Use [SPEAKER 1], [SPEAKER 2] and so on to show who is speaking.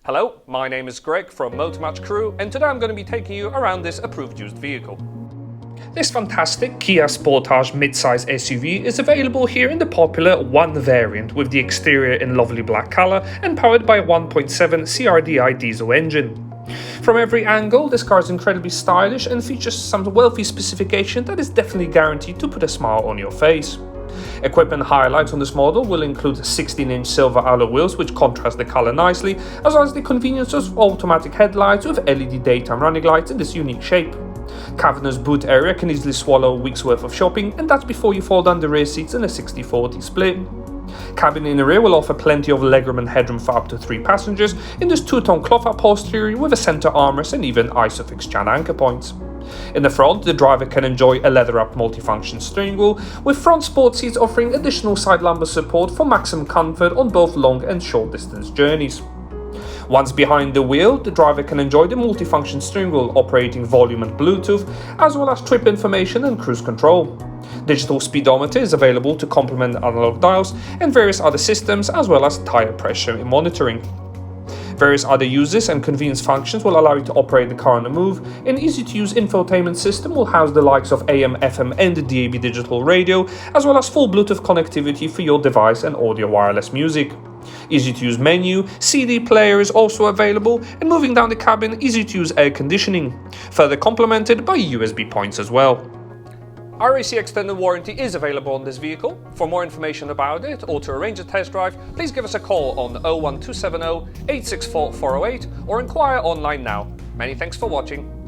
[SPEAKER 1] Hello, my name is Greg from Motor Match Crewe, and today I'm going to be taking you around this approved used vehicle. This fantastic Kia Sportage mid-size SUV is available here in the popular 1 variant, with the exterior in lovely black colour and powered by a 1.7 CRDI diesel engine. From every angle, this car is incredibly stylish and features some wealthy specification that is definitely guaranteed to put a smile on your face. Equipment highlights on this model will include 16-inch silver alloy wheels which contrast the colour nicely, as well as the convenience of automatic headlights with LED daytime running lights in this unique shape. Cavernous boot area can easily swallow a week's worth of shopping, and that's before you fold down the rear seats in a 60-40 split. Cabin in the rear will offer plenty of legroom and headroom for up to 3 passengers in this two-tone cloth upholstery with a centre armrest and even ISOFIX channel anchor points. In the front, the driver can enjoy a leather-wrapped multifunction steering wheel, with front sport seats offering additional side lumbar support for maximum comfort on both long and short distance journeys. Once behind the wheel, the driver can enjoy the multifunction steering wheel operating volume and Bluetooth, as well as trip information and cruise control. Digital speedometer is available to complement analog dials and various other systems, as well as tyre pressure monitoring. Various other uses and convenience functions will allow you to operate the car on the move. An easy-to-use infotainment system will house the likes of AM, FM and DAB digital radio, as well as full Bluetooth connectivity for your device and audio wireless music. Easy-to-use menu, CD player is also available, and moving down the cabin, easy-to-use air conditioning, further complemented by USB points as well. RAC Extended Warranty is available on this vehicle. For more information about it or to arrange a test drive, please give us a call on 01270 864 408 or inquire online now. Many thanks for watching.